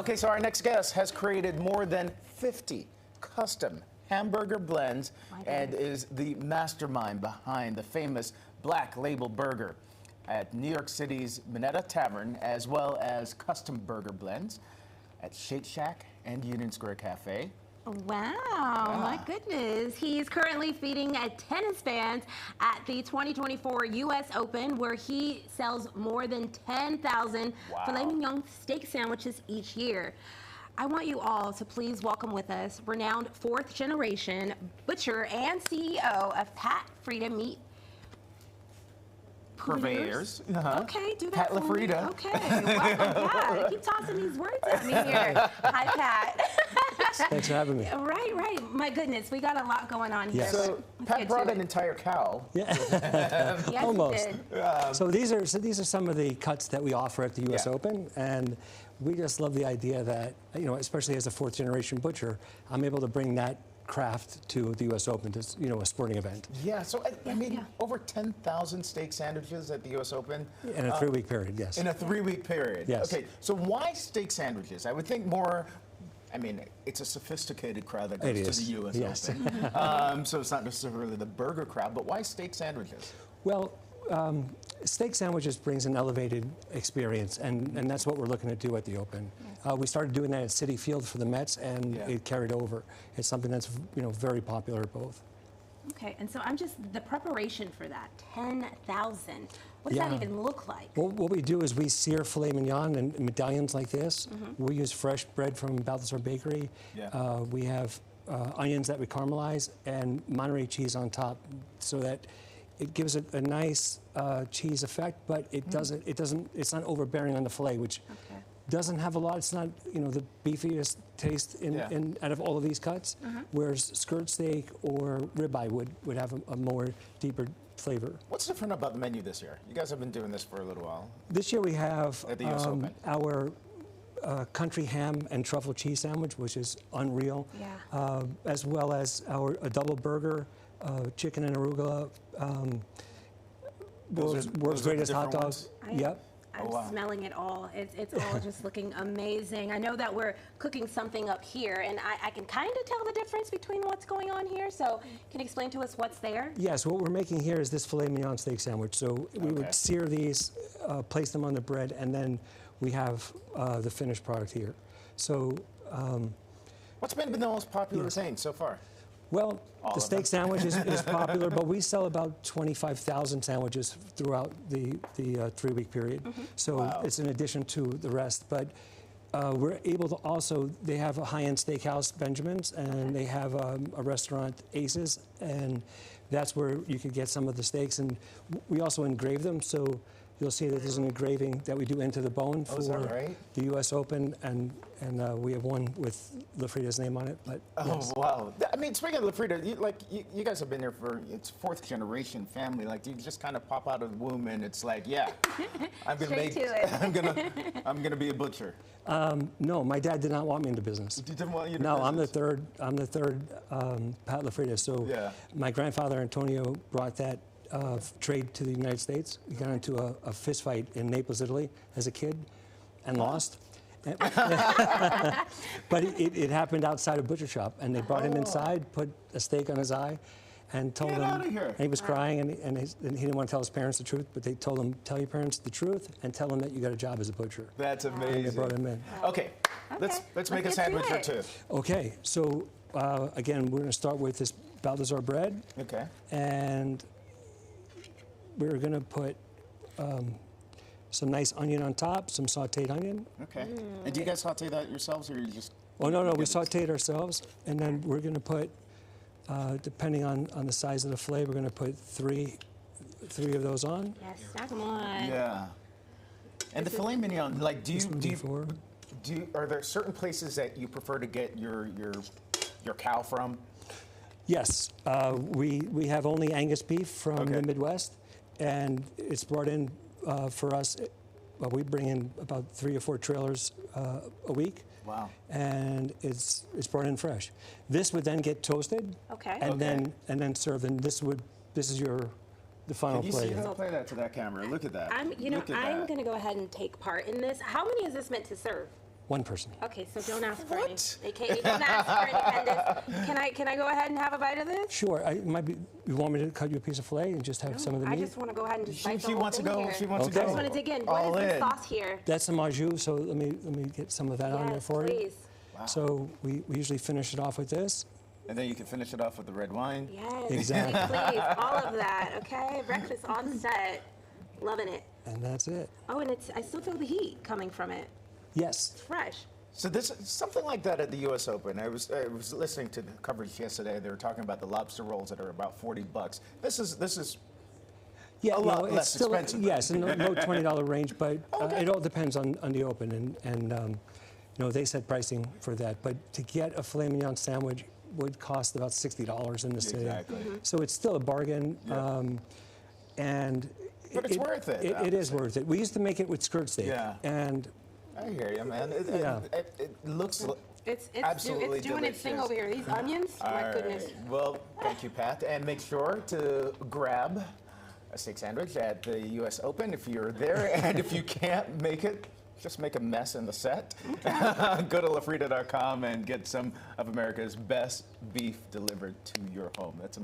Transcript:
Okay, so our next guest has created more than 50 custom hamburger blends and is the mastermind behind the famous Black Label Burger at New York City's Minetta Tavern, as well as custom burger blends at Shake Shack and Union Square Cafe. Wow, my goodness. He's currently feeding tennis fans at the 2024 U.S. Open, where he sells more than 10,000 filet mignon steak sandwiches each year. I want you all to please welcome with us renowned fourth-generation butcher and CEO of LaFrieda Meat Purveyors. Okay, do that Pat LaFrieda. Okay, welcome, Pat. Keep tossing these words at me here. Hi, Pat. Thanks for having me. Right. My goodness, we got a lot going on here. Yes. So Pat brought an entire cow. Yeah, yes, almost. He did. So these are some of the cuts that we offer at the U.S. Open, and we just love the idea that, you know, especially as a fourth-generation butcher, I'm able to bring that craft to the U.S. Open, to, you know, a sporting event. Yeah, so I mean, over 10,000 steak sandwiches at the U.S. Open. In a 3-week period, yes. In a 3-week period. Yes. Okay, so why steak sandwiches? I would think more. I mean, it's a sophisticated crowd that goes to the U.S. Open. So it's not necessarily the burger crowd, but why steak sandwiches? Well, steak sandwiches brings an elevated experience, and that's what we're looking to do at the Open. Yes. We started doing that at Citi Field for the Mets, and it carried over. It's something that's, you know, very popular at both. Okay, and so the preparation for that, 10,000. What does that even look like? Well, what we do is we sear filet mignon in medallions like this. We use fresh bread from Balthazar Bakery. We have onions that we caramelize and Monterey cheese on top, so that it gives it a nice cheese effect, but it's not overbearing on the filet, which doesn't have a lot. It's not, you know, the beefiest taste out of all of these cuts, whereas skirt steak or ribeye would have a more deeper flavor. What's different about the menu this year? You guys have been doing this for a little while. This year we have at the US Open. Our country ham and truffle cheese sandwich, which is unreal, as well as a double burger, chicken and arugula, world's greatest hot dogs. Yep. I'm smelling it all. It's all just looking amazing. I know that we're cooking something up here, and I can kind of tell the difference between what's going on here. So can you explain to us what's there? Yes, what we're making here is this filet mignon steak sandwich. So we would sear these, place them on the bread, and then we have the finished product here. So what's been the most popular thing so far? Well, the steak sandwich is popular, but we sell about 25,000 sandwiches throughout the 3-week period. So it's in addition to the rest. But we're able to also, they have a high-end steakhouse, Benjamin's, and they have a restaurant, Aces, and that's where you can get some of the steaks. And we also engrave them, so you'll see that there's an engraving that we do into the bone for the U.S. Open, and we have one with LaFrieda's name on it. But wow! I mean, speaking of LaFrieda, you guys have been there for, it's 4th-generation family. Like, you just kind of pop out of the womb, and it's like, I'm gonna make it. I'm gonna be a butcher. No, my dad did not want me into business. He didn't want you to. No, I'm the third Pat LaFrieda. So my grandfather Antonio brought that trade to the United States. He got into a fist fight in Naples, Italy, as a kid, and lost. But it happened outside a butcher shop, and they brought him inside, put a steak on his eye, and told him. And he was crying, and he didn't want to tell his parents the truth, but they told him, tell your parents the truth, and tell them that you got a job as a butcher. That's amazing. And they brought him in. Okay, let's make a sandwich or two. Okay, so again, we're going to start with this Balthazar bread. Okay. And we're going to put some nice onion on top, some sautéed onion. Okay. And do you guys saute that yourselves, or you just? Oh, no, we sautéed ourselves. And then we're going to put, depending on the size of the filet, we're going to put three of those on. Yes, stack them on. Yeah. And the filet mignon, like, are there certain places that you prefer to get your cow from? Yes. We have only Angus beef from the Midwest. And it's brought in for us, we bring in about 3 or 4 trailers a week. Wow. And it's brought in fresh. This would then get toasted. And then served. And this is the final plate. Can you play that to that camera? Look at that. I'm going to go ahead and take part in this. How many is this meant to serve? One person. Okay, so don't ask for What? any. AKA, don't ask for any, Candace. Can I go ahead and have a bite of this? Sure. You want me to cut you a piece of filet and just have some of the meat? I just want to go ahead and just bite the She whole wants to thing go. here. She wants to Okay. go. I just want to dig in. All What is in. the sauce here? That's some au jus, so let me get some of that on there Yes, for you. please. So we usually finish it off with this. And then you can finish it off with the red wine. Yes, Exactly. please, all of that, okay? Breakfast on set. Loving it. And that's it. Oh, and I still feel the heat coming from it. Yes. It's fresh. So this something like that at the U.S. Open. I was listening to the coverage yesterday. They were talking about the lobster rolls that are about $40. This is Yeah, a lot it's less still, expensive. yes, in the low $20 range, but Okay. it all depends on the open, and they set pricing for that. But to get a filet mignon sandwich would cost about $60 in the city. Exactly. So it's still a bargain, and But it's worth it, It is worth it. We used to make it with skirt steak, Yeah. and I hear you, man. Yeah. It looks It's absolutely doing its thing delicious. over here. These onions, All my right. goodness. Well, thank you, Pat. And make sure to grab a steak sandwich at the U.S. Open if you're there. And if you can't make it, just make a mess in the set. Go to LaFrieda.com and get some of America's best beef delivered to your home. That's amazing.